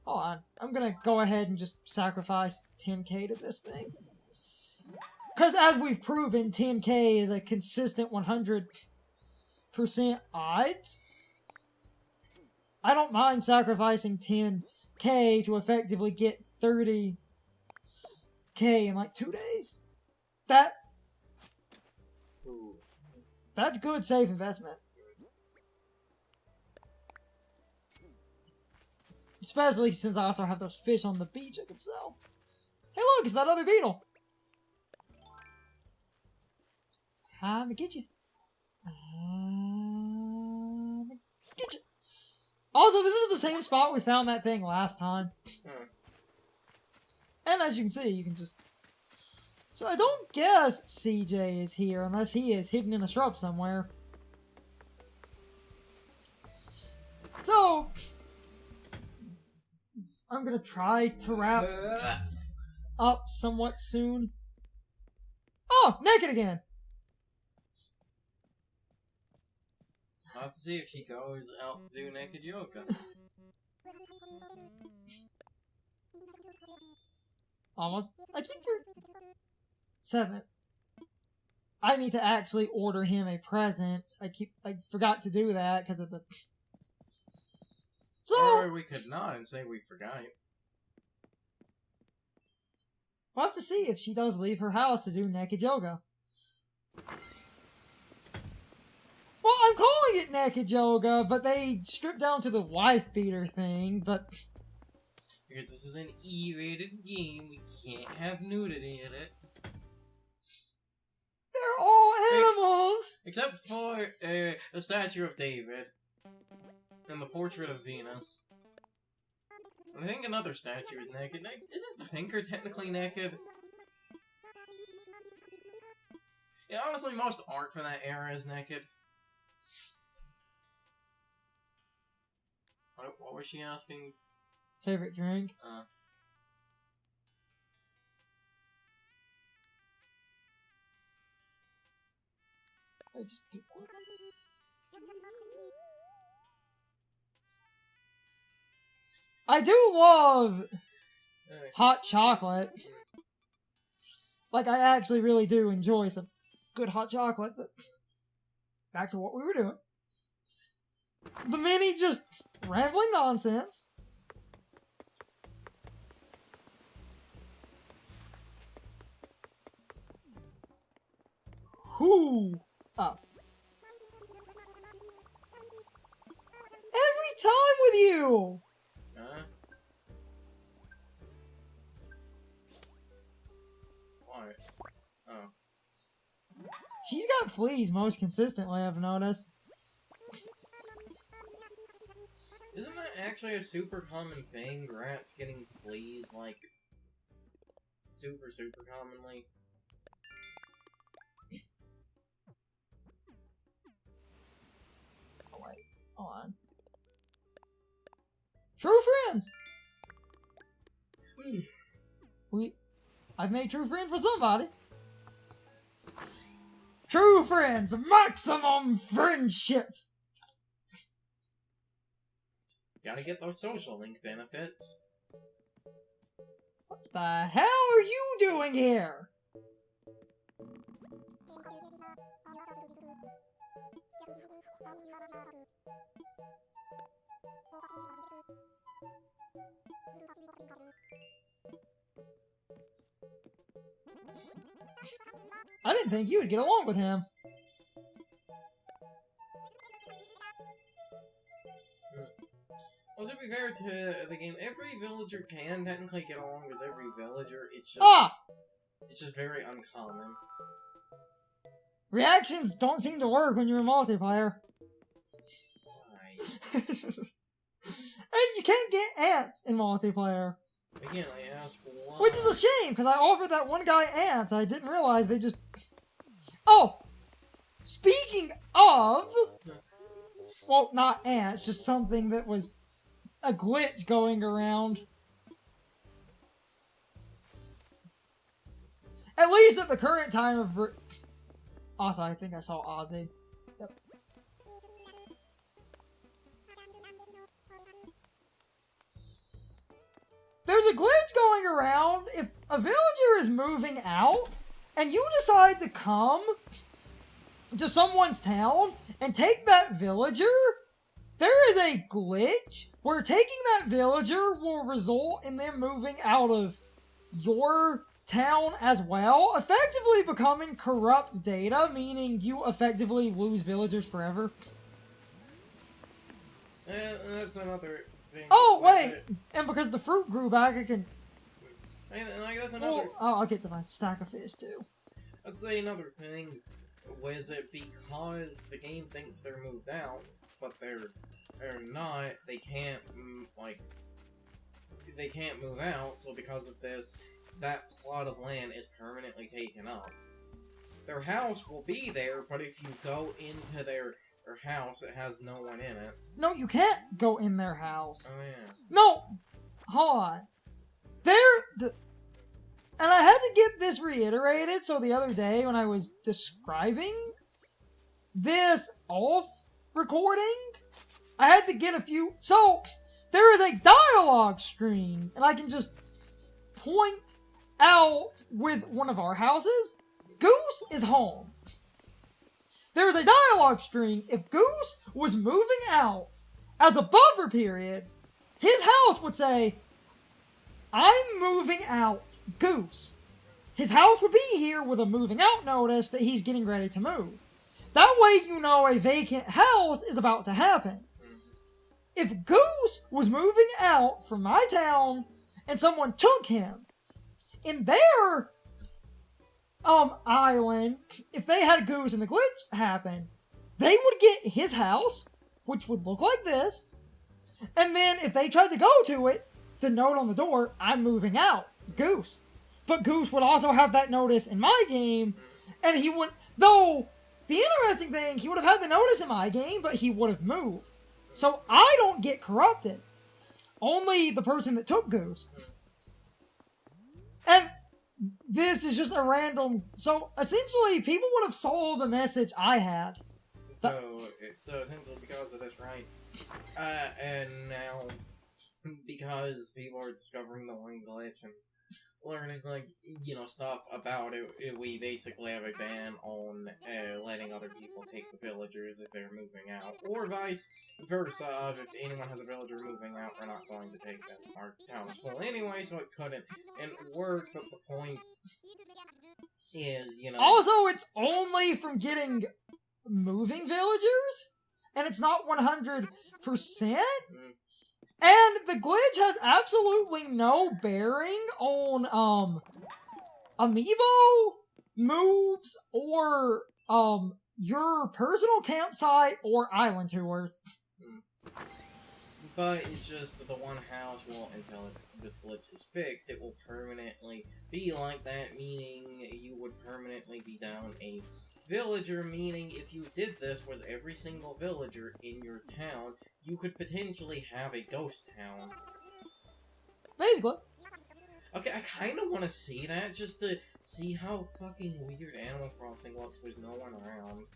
Hold on. I'm gonna go ahead and just sacrifice 10k to this thing. Because as we've proven, 10k is a consistent 100% odds. I don't mind sacrificing 10k to effectively get 30k in like 2 days. That's good safe investment. Especially since I also have those fish on the beach I can sell. Hey look, it's that other beetle! I'ma get you. I'ma get you. Also, this is the same spot we found that thing last time. And as you can see, you can just... So I don't guess CJ is here unless he is hidden in a shrub somewhere. So... I'm gonna try to wrap up somewhat soon. Oh! Naked again! I'll have to see if she goes out to do naked yoga. Almost. I keep for 7. I need to actually order him a present. I forgot to do that because of the... So... Or we could not and say we forgot. We'll have to see if she does leave her house to do naked yoga. Well, I'm calling it naked yoga, but they stripped down to the wife beater thing, but... Because this is an E-rated game, we can't have nudity in it. They're all animals! Except for the statue of David. And the portrait of Venus. I think another statue is naked. Isn't Thinker technically naked? Yeah, honestly, most art from that era is naked. What was she asking? Favorite drink? I just picked one. I do love hot chocolate. Like, I actually really do enjoy some good hot chocolate, but back to what we were doing. The mini just rambling nonsense. Whoo! Oh. Every time with you! What? Oh. She's got fleas most consistently, I've noticed. Isn't that actually a super common thing? Rats getting fleas, like, super commonly? Oh, wait. Hold on. True friends! I've made true friends with somebody. True friends! Maximum friendship! Gotta get those social link benefits. What the hell are you doing here? I didn't think you would get along with him. Well, to be fair to the game, every villager can technically get along with every villager. It's just very uncommon. Reactions don't seem to work when you're in multiplayer. Why? And you can't get ants in multiplayer. Again, I ask why. Which is a shame, because I offered that one guy ants. I didn't realize they just... Oh! Speaking of... Well, not ants, just something that was a glitch going around. At least at the current time of... Also, I think I saw Ozzy. Yep. there's a glitch going around. If a villager is moving out, and you decide to come to someone's town and take that villager, there is a glitch where taking that villager will result in them moving out of your town as well, effectively becoming corrupt data, meaning you effectively lose villagers forever. That's another thing. Oh, wait! And because the fruit grew back, I can... Like, that's another... I'll get to my stack of fish, too. I'd say another thing was it because the game thinks they're moved out, but they're not, they can't, they can't move out, so because of this, that plot of land is permanently taken up. Their house will be there, but if you go into their house, it has no one in it. No, you can't go in their house. Oh, yeah. No! Hold on. And I had to get this reiterated, so the other day when I was describing this off recording, I had to get a few... So, there is a dialogue screen, and I can just point out with one of our houses. Goose is home. There is a dialogue string. If Goose was moving out as a buffer period, his house would say, I'm moving out, Goose. His house would be here with a moving out notice that he's getting ready to move. That way you know a vacant house is about to happen. If Goose was moving out from my town and someone took him, in their island, if they had a Goose and the glitch happened, they would get his house, which would look like this, and then if they tried to go to it, the note on the door, I'm moving out, Goose. But Goose would also have that notice in my game, and he would, though, the interesting thing, he would have had the notice in my game, but he would have moved. So I don't get corrupted. Only the person that took Goose. And this is just a random... So, essentially, people would have saw the message I had. So essentially because of this, right? And now, because people are discovering the one glitch and learning, like, stuff about it, we basically have a ban on letting other people take the villagers if they're moving out. Or vice versa, if anyone has a villager moving out, we're not going to take them. Our town is full anyway, so it couldn't work, but the point is, Also, it's only from getting moving villagers, and it's not 100%? And the glitch has absolutely no bearing on, amiibo moves or, your personal campsite or island tours. But it's just the one house will, until this glitch is fixed, it will permanently be like that, meaning you would permanently be down a villager, meaning if you did this was every single villager in your town, you could potentially have a ghost town. Basically. Okay, I kind of want to see that, just to see how fucking weird Animal Crossing looks with no one around.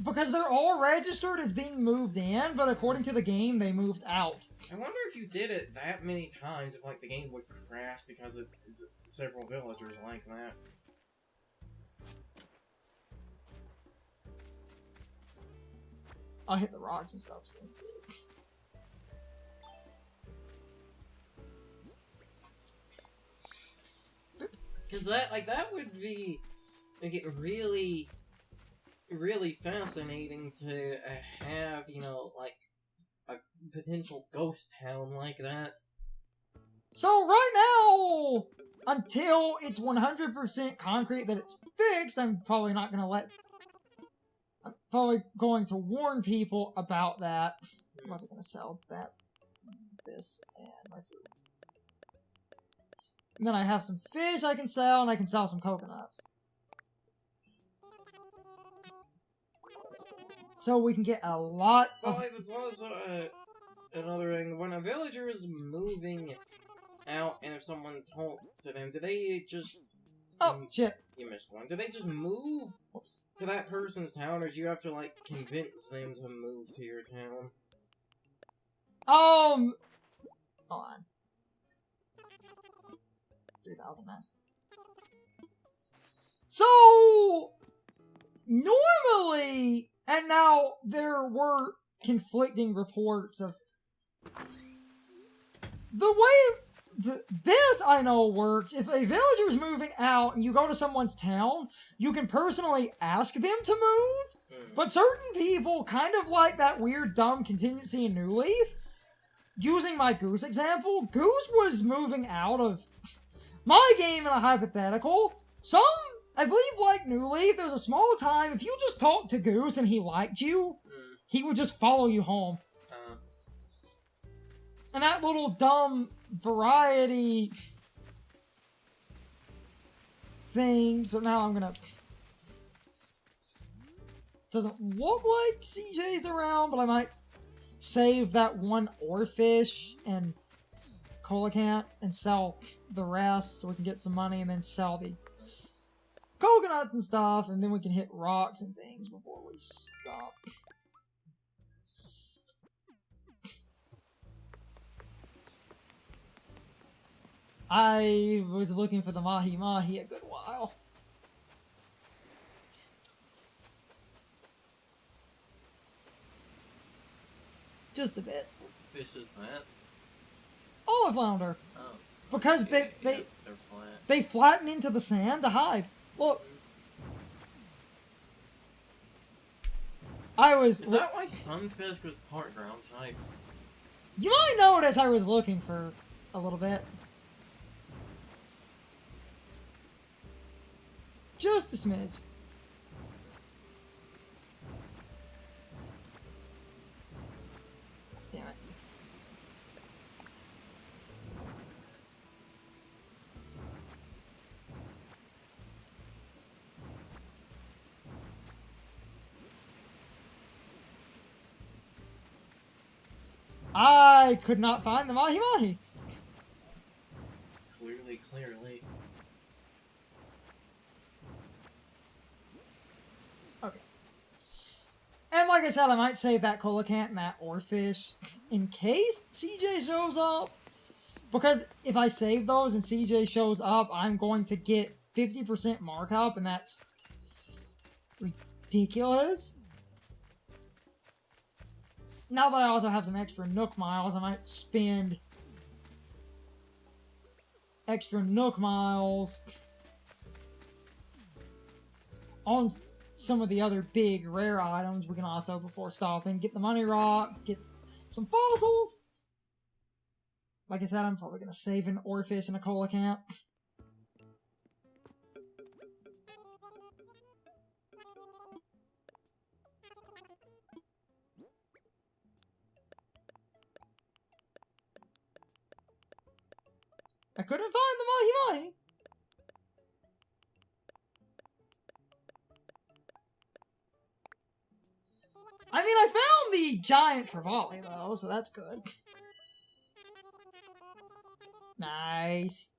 Because they're all registered as being moved in, but according to the game, they moved out. I wonder if you did it that many times, if, like, the game would crash because of several villagers like that. I'll hit the rocks and stuff soon, too. Because that would be, like, really, really fascinating to have, like, a potential ghost town like that. So right now, until it's 100% concrete that it's fixed, I'm probably not going to I'm probably going to warn people about that. I'm also going to sell this, and my food. And then I have some fish I can sell, and I can sell some coconuts. So we can get a lot of... Well, it's also another thing. When a villager is moving out, and if someone talks to them, do they just... Oh, shit. You missed one. Do they just move to that person's town, or do you have to, like, convince them to move to your town? Hold on. 3,000, nice. So, normally, and now there were conflicting reports of the way this I know works. If a villager is moving out and you go to someone's town, you can personally ask them to move, but certain people kind of like that weird dumb contingency in New Leaf. Using my Goose example, Goose was moving out of my game in a hypothetical. Some, I believe, like New Leaf, there was a small time, if you just talked to Goose and he liked you, he would just follow you home. And that little dumb variety thing, so now I'm gonna... Doesn't look like CJ's around, but I might save that one Oarfish and Coelacanth and sell the rest so we can get some money, and then sell the coconuts and stuff, and then we can hit rocks and things before we stop. I was looking for the Mahi Mahi a good while. Just a bit. What fish is that? Oh, a flounder. Oh. Because Yeah, they're flat. they flatten into the sand to hide. Look. Is that why Sunfisk was part ground type? You might notice I was looking for a little bit. Just a smidge. Damn it. I could not find the Mahi Mahi. Clearly. Okay. And like I said, I might save that Coelacanth and that Oarfish in case CJ shows up. Because if I save those and CJ shows up, I'm going to get 50% markup, and that's ridiculous. Now that I also have some extra Nook miles, I might spend extra Nook miles on some of the other big rare items. We can also, before stopping, get the money rock, get some fossils. Like I said, I'm probably going to save an Oarfish and a Coelacanth. I couldn't find the Mahi Mahi. I mean, I found the giant Trevally, though, so that's good. Nice.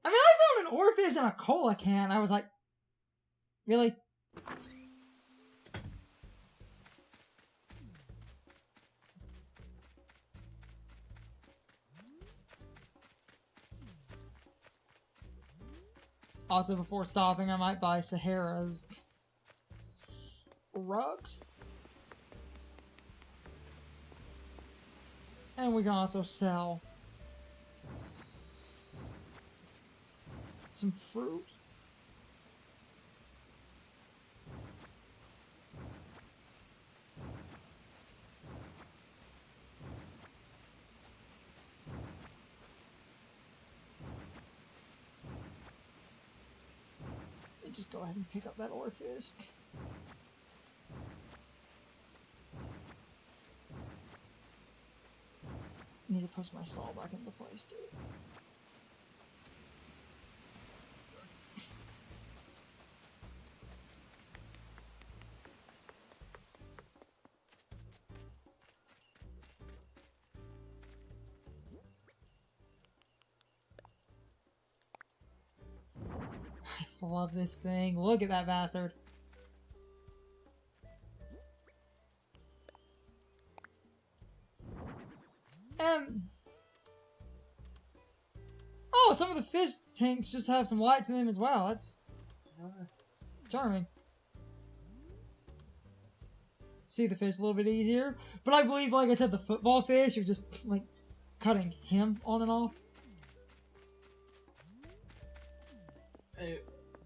I mean, I found an Oarfish and a Coelacanth. I was like, really? Also, before stopping, I might buy Sahara's rugs. And we can also sell some fruit. Just go ahead and pick up that Oarfish. Need to push my stall back into place too. I love this thing. Look at that bastard. And oh, some of the fish tanks just have some light to them as well. That's charming. See the fish a little bit easier. But I believe, like I said, the football fish are just like cutting him on and off.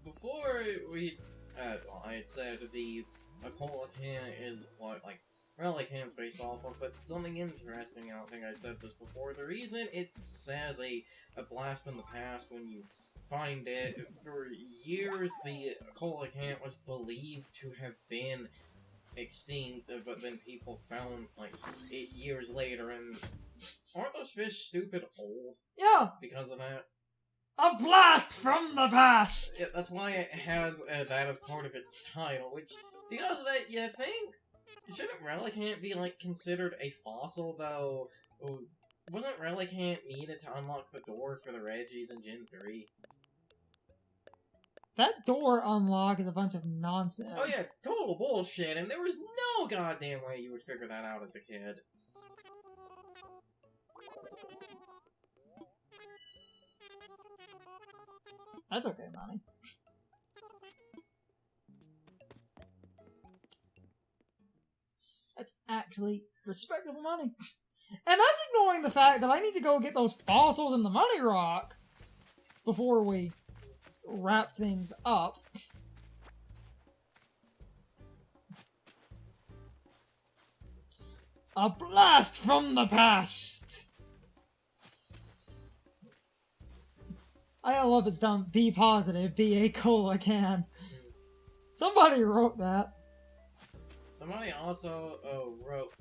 Before we, I had said the Coelacanth is what, like, Relicanth's based off of, but something interesting, I don't think I said this before, the reason it says a blast from the past when you find it, for years the Coelacanth was believed to have been extinct, but then people found, like, it years later, and aren't those fish stupid old? Yeah! Because of that? A blast from the past! Yeah, that's why it has that as part of its title, which, because of that, you think, shouldn't Relicanth be, like, considered a fossil, though? Wasn't Relicanth needed to unlock the door for the Regis in Gen 3? That door unlock is a bunch of nonsense. Oh yeah, it's total bullshit, and there was no goddamn way you would figure that out as a kid. That's okay, Monty. That's actually respectable money. And that's ignoring the fact that I need to go get those fossils in the money rock before we wrap things up. A blast from the past! I love it's done. Be positive, be a Coelacanth. Somebody wrote that. Somebody also wrote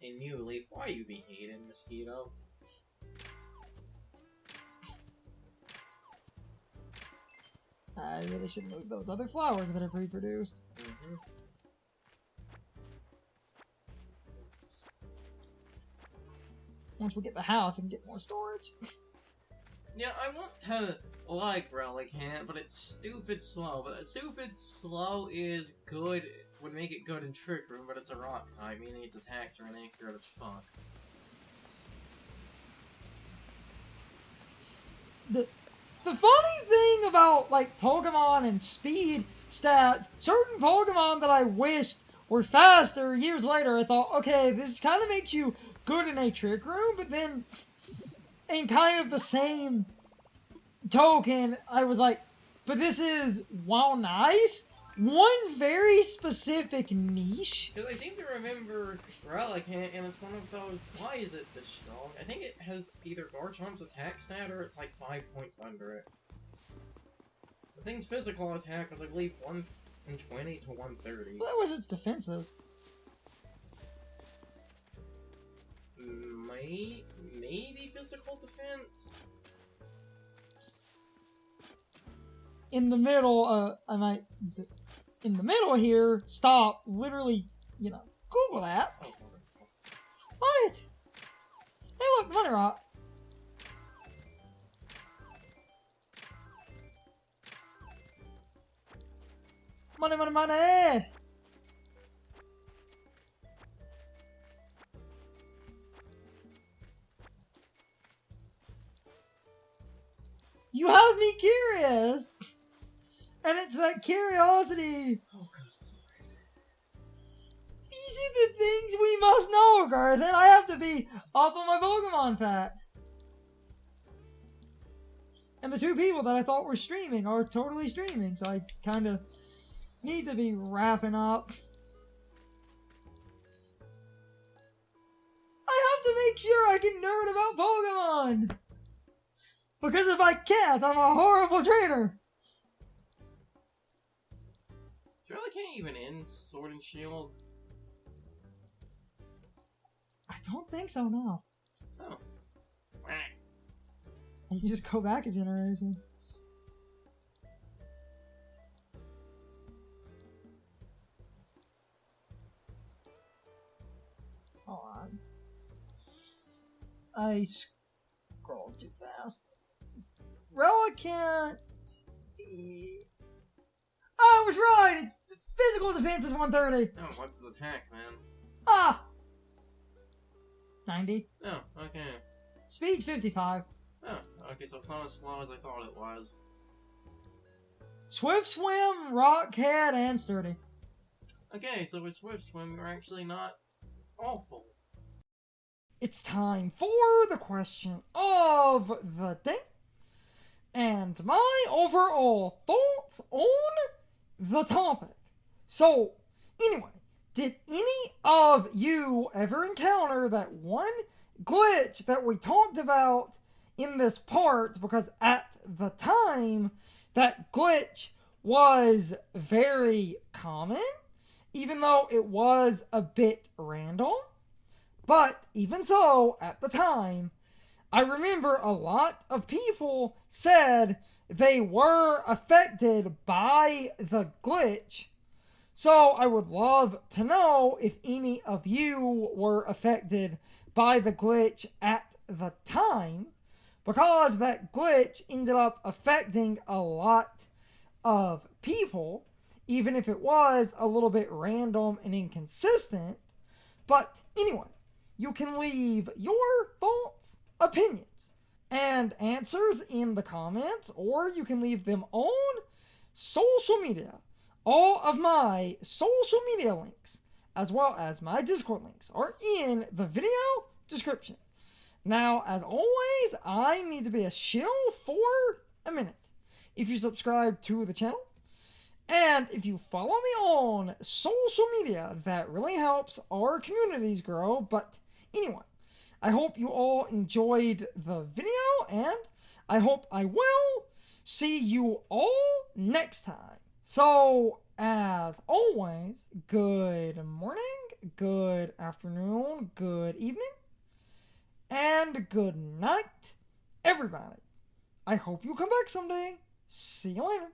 in New Leaf, why you be hating, Mosquito? I really should move those other flowers that I've reproduced. Mm-hmm. Once we get the house, I can get more storage. Yeah, I want to like Relicanth, but it's stupid slow. But stupid slow is good, would make it good in Trick Room, but it's a rock type, meaning its attacks are inaccurate as fuck. The funny thing about, like, Pokemon and speed stats, certain Pokemon that I wished were faster, years later I thought, okay, this kind of makes you good in a Trick Room, but then in kind of the same token, I was like, but this is, while nice, one very specific niche. Because I seem to remember Relicanth, and it's one of those, why is it this strong? I think it has either Garchomp's attack stat, or it's like 5 points under it. The thing's physical attack was, I believe, 120 to 130. Well, that was its defenses. Maybe physical defense? In the middle, in the middle here, stop, literally, you know, Google that. Oh, wonderful. What? Hey look, Money Rock. Money, money, money! You have me curious! And it's that curiosity. Oh, good lord. These are the things we must know, Garth, and I have to be up on my Pokemon facts. And the two people that I thought were streaming are totally streaming, so I kind of need to be wrapping up. I have to make sure I can nerd about Pokemon! Because if I can't, I'm a horrible trainer! Relicanth even in Sword and Shield? I don't think so, no. Oh. You can just go back a generation. Hold on. I scrolled too fast. Relicanth. I was right! Physical defense is 130. Oh, what's the attack, man? Ah! 90. Oh, okay. Speed's 55. Oh, okay, so it's not as slow as I thought it was. Swift Swim, Rockhead, and Sturdy. Okay, so with Swift Swim, you're actually not awful. It's time for the question of the day. And my overall thoughts on the topic. So, anyway, did any of you ever encounter that one glitch that we talked about in this part? Because at the time, that glitch was very common, even though it was a bit random. But even so, at the time, I remember a lot of people said they were affected by the glitch. So I would love to know if any of you were affected by the glitch at the time, because that glitch ended up affecting a lot of people, even if it was a little bit random and inconsistent. But anyway, you can leave your thoughts, opinions, and answers in the comments, or you can leave them on social media. All of my social media links, as well as my Discord links, are in the video description. Now, as always, I need to be a shill for a minute. If you subscribe to the channel, and if you follow me on social media, that really helps our communities grow. But anyway, I hope you all enjoyed the video, and I hope I will see you all next time. So, as always, good morning, good afternoon, good evening, and good night, everybody. I hope you come back someday. See you later.